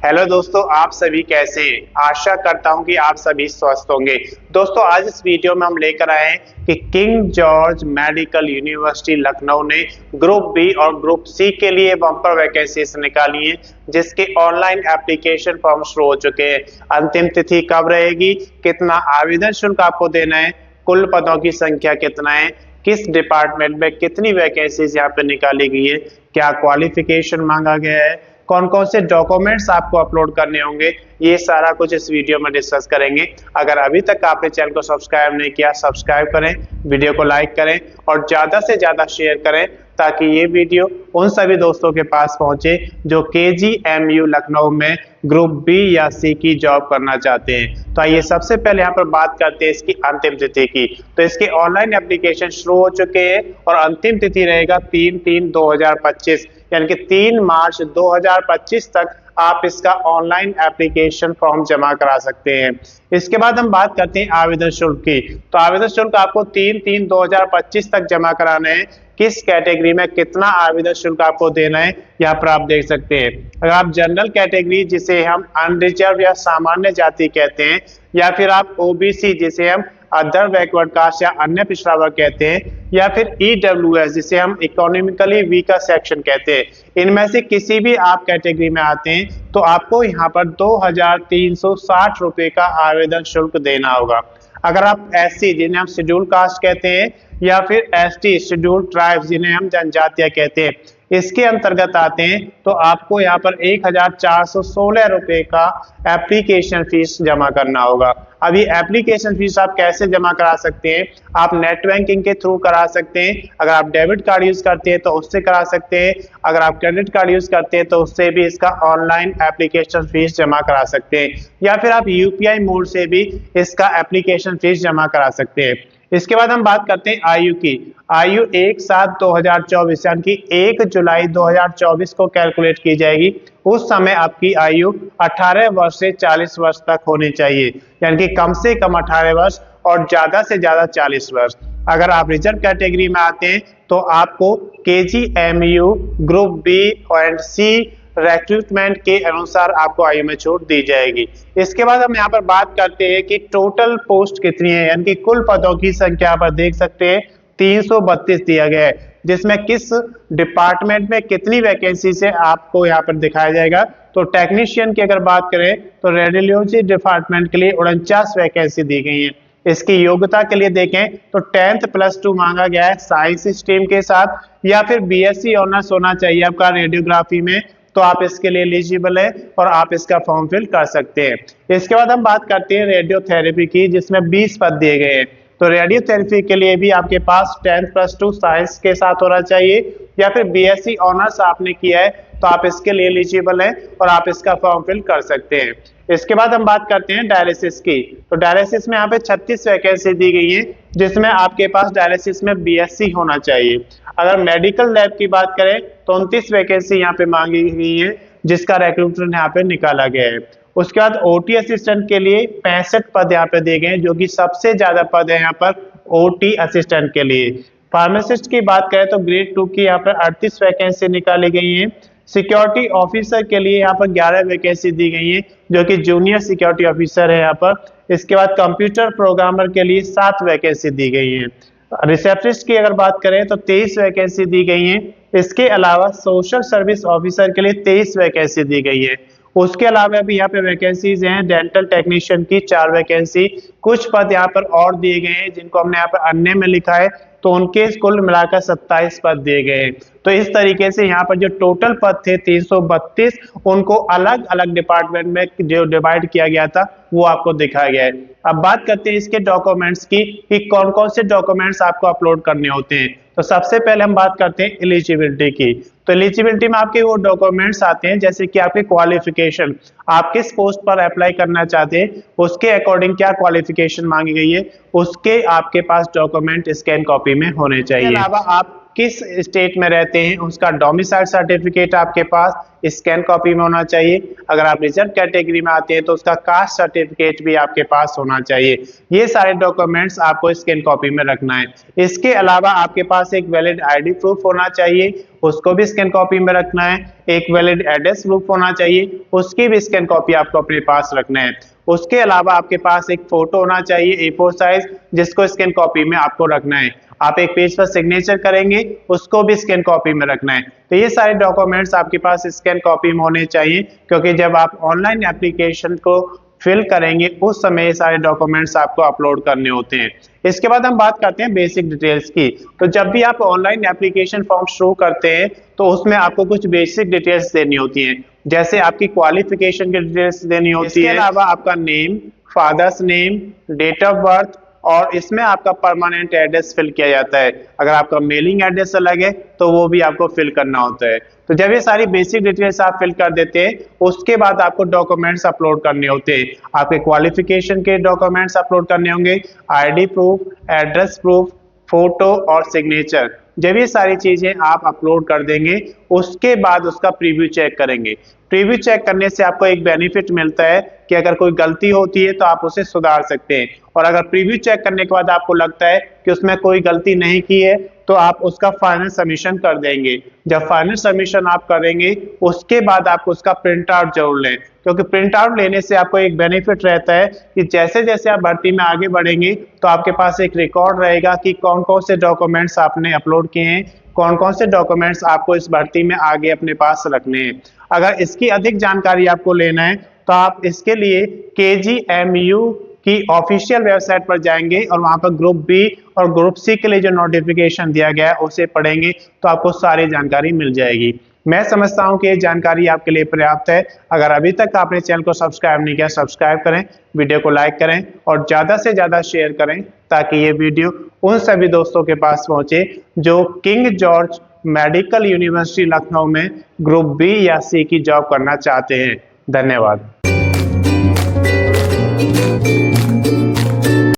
Hello दोस्तों, आप सभी कैसे हैं? आशा करता हूं कि आप सभी स्वस्थ होंगे। दोस्तों, आज इस वीडियो में हम लेकर आए हैं कि king George medical university Lucknow ने ग्रुप बी और ग्रुप सी के लिए बम्पर वैकेंसीज निकाली हैं, जिसके ऑनलाइन एप्लीकेशन फॉर्म शुरू हो चुके हैं। अंतिम तिथि कब रहेगी, कितना आवेदन शुल्क आपको देना है, कुल पदों की संख्या कितना है, किस डिपार्टमेंट में कितनी वैकेंसीज यहाँ पे निकाली गई है, क्या क्वालिफिकेशन मांगा गया है, कौन कौन से डॉक्यूमेंट्स आपको अपलोड करने होंगे, ये सारा कुछ इस वीडियो में डिस्कस करेंगे। अगर अभी तक आपने चैनल को सब्सक्राइब नहीं किया, सब्सक्राइब करें, वीडियो को लाइक करें और ज़्यादा से ज़्यादा शेयर करें, ताकि ये वीडियो उन सभी दोस्तों के पास पहुंचे जो KGMU लखनऊ में ग्रुप बी या सी की जॉब करना चाहते हैं। तो आइए सबसे पहले यहाँ पर बात करते हैं इसकी अंतिम तिथि की। तो इसके ऑनलाइन एप्लीकेशन शुरू हो चुके हैं और अंतिम तिथि रहेगा 3/3/2025, यानी कि 3 मार्च 2025 तक आप इसका ऑनलाइन एप्लीकेशन फॉर्म जमा करा सकते हैं। इसके बाद हम बात करते हैं आवेदन शुल्क की। तो आवेदन शुल्क आपको 3/3/2025 तक जमा कराना है। किस कैटेगरी में कितना आवेदन शुल्क आपको देना है, यहाँ पर आप देख सकते हैं। अगर आप जनरल कैटेगरी, जिसे हम अनरिजर्व या सामान्य जाति कहते हैं, या फिर आप OBC, जिसे हम अदर बैकवर्ड कास्ट या अन्य पिछड़ा वर्ग कहते हैं, या फिर EWS, जिसे हम इकोनॉमिकली वीकर सेक्शन कहते हैं, इनमें से किसी भी आप कैटेगरी में आते हैं तो आपको यहाँ पर 2360 रुपये का आवेदन शुल्क देना होगा। अगर आप SC, जिन्हें हम शेड्यूल कास्ट कहते हैं, या फिर ST, शेड्यूल ट्राइब्स, जिन्हें हम जनजातियां कहते हैं, इसके अंतर्गत आते हैं तो आपको यहाँ पर 1416 रुपये का एप्लीकेशन फीस जमा करना होगा। अब ये एप्लीकेशन फीस आप कैसे जमा करा सकते हैं? आप नेट बैंकिंग के थ्रू करा सकते हैं। अगर आप डेबिट कार्ड यूज करते हैं तो उससे करा सकते हैं। अगर आप क्रेडिट कार्ड यूज करते हैं तो उससे भी इसका ऑनलाइन एप्लीकेशन फीस जमा करा सकते हैं, या फिर आप UPI मोड से भी इसका एप्लीकेशन फीस जमा करा सकते हैं। इसके बाद हम बात करते हैं आयु की। आयु 1/7/2024 यानी कि 1 जुलाई 2024 को कैलकुलेट की जाएगी। उस समय आपकी आयु 18 वर्ष से 40 वर्ष तक होनी चाहिए, यानी कि कम से कम 18 वर्ष और ज्यादा से ज्यादा 40 वर्ष। अगर आप रिजर्व कैटेगरी में आते हैं तो आपको KGMU group B and C recruitment के अनुसार आपको आयु में छूट दी जाएगी। इसके बाद हम यहाँ पर बात करते हैं कि टोटल पोस्ट कितनी है, यानी कि कुल पदों की संख्या पर देख सकते हैं 332 दिया गया है, जिसमें किस डिपार्टमेंट में कितनी वैकेंसी से आपको यहाँ पर दिखाया जाएगा। तो टेक्नीशियन की अगर बात करें तो रेडियोलॉजी डिपार्टमेंट के लिए 49 वैकेंसी दी गई है। इसकी योग्यता के लिए देखें तो 10th +2 मांगा गया है साइंस स्ट्रीम के साथ, या फिर BSc ऑनर्स होना चाहिए आपका रेडियोग्राफी में, तो आप इसके लिए एलिजिबल है और आप इसका फॉर्म फिल कर सकते हैं। इसके बाद हम बात करते हैं रेडियोथेरेपी की, जिसमें 20 पद दिए गए हैं। तो रेडियोथेरेपी के लिए भी आपके पास 10th +2 साइंस के साथ होना चाहिए, या फिर BSc ऑनर्स आपने किया है तो आप इसके लिए एलिजिबल हैं और आप इसका फॉर्म फिल कर सकते हैं। इसके बाद हम बात करते हैं डायलिसिस की। तो डायलिसिस में यहाँ पे 36 वैकेंसी दी गई है, जिसमें आपके पास डायलिसिस में BSc होना चाहिए। अगर मेडिकल लैब की बात करें तो 29 वैकेंसी यहाँ पे मांगी गई है, जिसका रिक्रूटमेंट यहाँ पे निकाला गया है। उसके बाद OT असिस्टेंट के लिए 65 पद यहाँ पे दिए गए हैं, जो कि सबसे ज्यादा पद है यहाँ पर OT असिस्टेंट के लिए। फार्मासिस्ट की बात करें तो ग्रेड 2 की यहाँ पर 38 वैकेंसी निकाली गई है। सिक्योरिटी ऑफिसर के लिए यहाँ पर 11 वैकेंसी दी गई है, जो कि जूनियर सिक्योरिटी ऑफिसर है यहाँ पर। इसके बाद कंप्यूटर प्रोग्रामर के लिए 7 वैकेंसी दी गई है। रिसेप्शनिस्ट की अगर बात करें तो 23 वैकेंसी दी गई है। इसके अलावा सोशल सर्विस ऑफिसर के लिए 23 वैकेंसी दी गई है। उसके अलावा भी यहाँ पे वैकेंसीज हैं डेंटल टेक्नीशियन की 4 वैकेंसी। कुछ पद यहाँ पर और दिए गए हैं, जिनको हमने यहाँ पर अन्य में लिखा है, तो उनके कुल मिलाकर 27 पद दिए गए हैं। तो इस तरीके से यहाँ पर जो टोटल पद थे 332, उनको अलग अलग डिपार्टमेंट में जो डिवाइड किया गया था वो आपको दिखाया गया है। अब बात करते हैं इसके डॉक्यूमेंट्स की कि कौन कौन से डॉक्यूमेंट्स आपको अपलोड करने होते हैं। तो सबसे पहले हम बात करते हैं एलिजिबिलिटी की। तो एलिजिबिलिटी में आपके वो डॉक्यूमेंट्स आते हैं, जैसे कि आपके क्वालिफिकेशन, आप किस पोस्ट पर अप्लाई करना चाहते हैं, उसके अकॉर्डिंग क्या क्वालिफिकेशन मांगी गई है, उसके आपके पास डॉक्यूमेंट स्कैन कॉपी में होने चाहिए। इसके अलावा आप किस स्टेट में रहते हैं उसका डोमिसाइल सर्टिफिकेट आपके पास स्कैन कॉपी में होना चाहिए। अगर आप रिजर्व कैटेगरी में आते हैं तो उसका कास्ट सर्टिफिकेट भी आपके पास होना चाहिए। ये सारे डॉक्यूमेंट्स आपको स्कैन कॉपी में रखना है। इसके अलावा आपके पास एक वैलिड आईडी प्रूफ होना चाहिए, उसको भी स्कैन कॉपी में रखना है। एक वैलिड एड्रेस प्रूफ होना चाहिए, उसकी भी स्कैन कॉपी आपको अपने पास रखना है। उसके अलावा आपके पास एक फोटो होना चाहिए A4 साइज, जिसको स्कैन कॉपी में आपको रखना है। आप एक पेज पर सिग्नेचर करेंगे, उसको भी स्कैन कॉपी में रखना है। तो ये सारे डॉक्यूमेंट्स आपके पास स्कैन कॉपी में होने चाहिए, क्योंकि जब आप ऑनलाइन एप्लीकेशन को फिल करेंगे उस समय ये सारे डॉक्यूमेंट्स आपको अपलोड करने होते हैं। इसके बाद हम बात करते हैं बेसिक डिटेल्स की। तो जब भी आप ऑनलाइन एप्लीकेशन फॉर्म शुरू करते हैं तो उसमें आपको कुछ बेसिक डिटेल्स देनी होती हैं, जैसे आपकी क्वालिफिकेशन की डिटेल्स देनी होती है। इसके अलावा आपका name, father's name, date of birth, और इसमें आपका परमानेंट एड्रेस फिल किया जाता है। अगर आपका मेलिंग एड्रेस अलग है तो वो भी आपको फिल करना होता है। तो जब ये सारी बेसिक डिटेल्स आप फिल कर देते हैं उसके बाद आपको डॉक्यूमेंट्स अपलोड करने होते हैं। आपके क्वालिफिकेशन के डॉक्यूमेंट्स अपलोड करने होंगे, ID proof, address proof, photo और सिग्नेचर। जब ये सारी चीजें आप अपलोड कर देंगे उसके बाद उसका प्रीव्यू चेक करेंगे। प्रीव्यू चेक करने से आपको एक बेनिफिट मिलता है कि अगर कोई गलती होती है तो आप उसे सुधार सकते हैं, और अगर प्रीव्यू चेक करने के बाद आपको लगता है कि उसमें कोई गलती नहीं की है तो आप उसका फाइनल सबमिशन कर देंगे। जब फाइनल सबमिशन आप करेंगे उसके बाद आप उसका प्रिंट आउट जरूर लें, क्योंकि प्रिंट आउट लेने से आपको एक बेनिफिट रहता है कि जैसे जैसे आप भर्ती में आगे बढ़ेंगे तो आपके पास एक रिकॉर्ड रहेगा कि कौन कौन से डॉक्यूमेंट्स आपने अपलोड किए हैं, कौन कौन से डॉक्यूमेंट्स आपको इस भर्ती में आगे अपने पास रखने हैं। अगर इसकी अधिक जानकारी आपको लेना है तो आप इसके लिए KGMU की ऑफिशियल वेबसाइट पर जाएंगे और वहां पर ग्रुप बी और ग्रुप सी के लिए जो नोटिफिकेशन दिया गया है उसे पढ़ेंगे तो आपको सारी जानकारी मिल जाएगी। मैं समझता हूं कि ये जानकारी आपके लिए पर्याप्त है। अगर अभी तक आपने चैनल को सब्सक्राइब नहीं किया, सब्सक्राइब करें, वीडियो को लाइक करें और ज्यादा से ज्यादा शेयर करें, ताकि ये वीडियो उन सभी दोस्तों के पास पहुंचे जो king George medical university Lucknow में ग्रुप बी या सी की जॉब करना चाहते हैं। धन्यवाद।